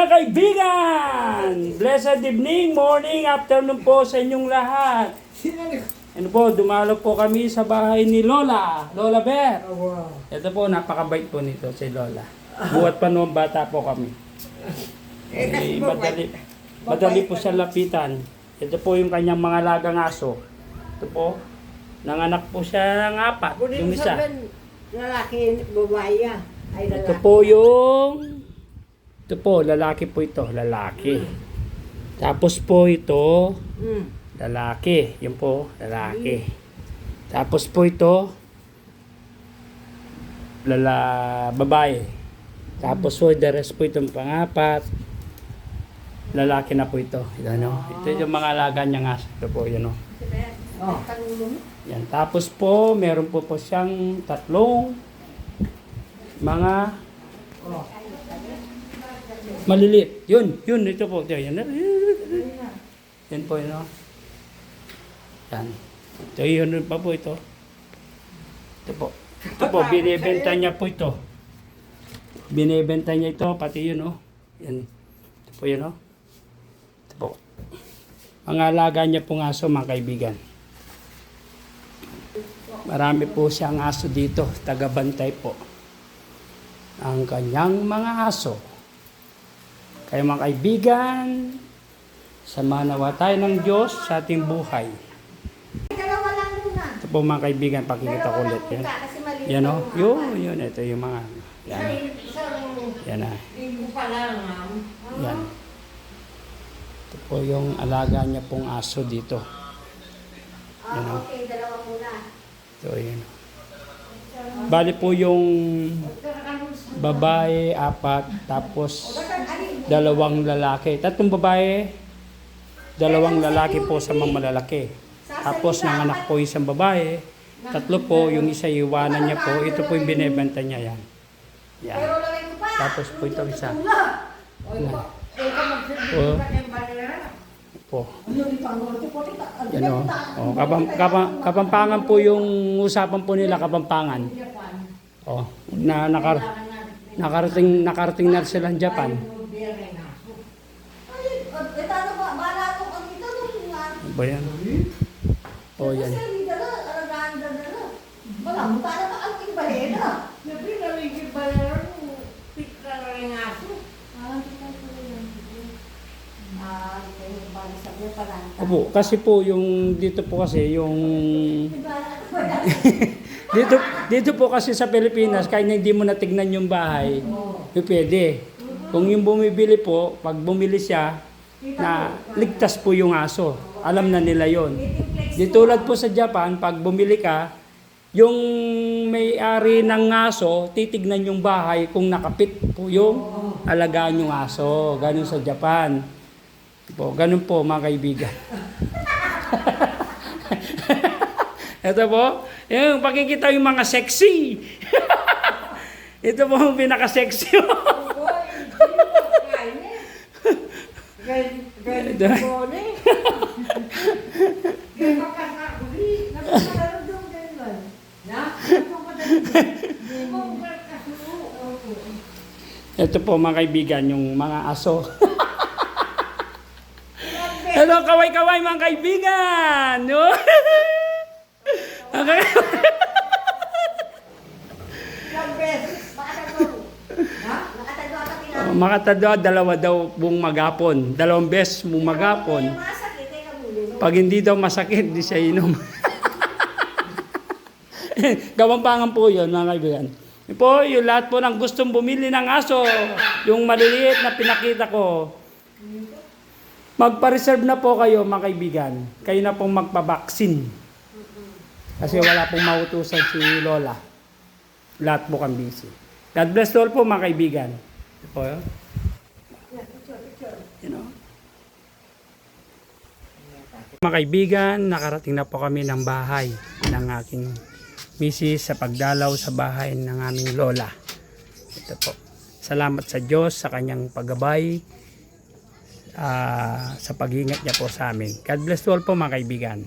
Mga kaibigan, blessed evening, morning, afternoon po sa inyong lahat. Ano po, dumalo po kami sa bahay ni Lola, Lola Bear. Ito po, napakabait po nito si Lola. Buhat pa noong bata po kami. Madali po siya lapitan. Ito po yung kanyang mga lagang aso. Ito po, nanganak po siya ng 4, yung isa. Lalaki, babae ay lalaki. Ito po yung... Ito po, lalaki po ito, lalaki. Tapos po ito, lalaki. Yun po, lalaki. Tapos po ito, babae. Tapos po, the rest po itong pang-4. Lalaki na po ito. Ito yung mga alaga niya nga. Ito po, yun o. Yan. Tapos po, meron po siyang 3 mga maliliit. Yun, ito po. Yan po, yun o. Yan. Ito, yun pa po ito. Ito po. Ito po, binibenta niya po ito. Binibenta niya ito, pati yun o. Yan. Ito po yun o. Ito po. Mga alaga niya pong aso, mga kaibigan. Marami po siyang aso dito, taga-bantay po. Ang kanyang mga aso. Kaya mga kaibigan, samanawa tayo ng Diyos sa ating buhay. Ito po mga kaibigan, pakikita ko ulit. Yan o. Yun. Ito yung mga... Yan. Yan na. Yan. Ito po yung alaga niya pong aso dito. Yan o. Ito yun. Bali po yung babae, 4, tapos 2 lalaki. 3 babae, 2 lalaki po sa mga malalaki. Tapos nanganak po isang babae, 3 po, yung isa iwanan niya po. Ito po yung binebenta niya yan. Yan. Tapos po ito isa. Po. Yan o. Kapampangan po yung usapan po nila, Kapampangan. O, nakarating na sila ng Japan. Ba yan? O, yan. Opo, kasi po yung dito po kasi yung dito po kasi sa Pilipinas kahit hindi mo natignan yung bahay, pwede. Kung yung bumibili po, pag bumili siya, na ligtas po yung aso. Alam na nila yon. Di tulad po sa Japan, pag bumili ka, yung may-ari ng aso, titignan yung bahay kung nakapit po yung alagaan yung aso. Ganun sa Japan. Po, ganun po mga kaibigan. Ito po, yung pakikita yung mga sexy. Ito po yung pinaka-sexy. Ito po mga kaibigan, yung mga aso. Hello, kaway-kaway mga kaibigan! No? Okay. Makatadwa, 2 daw buong magapon. 2 beses buong magapon. Pag hindi daw masakit, di siya inom. Kapampangan po yun, mga kaibigan. Po, yung lahat po ng gustong bumili ng aso, yung maliliit na pinakita ko, magpa-reserve na po kayo, mga kaibigan. Kayo na pong magpa-vaccine. Kasi wala pong mautusan si Lola. Lahat po kang busy. God bless all po, mga kaibigan. Ito po, yun. You know? Mga kaibigan, nakarating na po kami ng bahay ng aking misis sa pagdalaw sa bahay ng aming Lola. Ito po. Salamat sa Diyos sa kanyang paggabay, sa pag-ingat niya po sa amin. God bless all po mga kaibigan.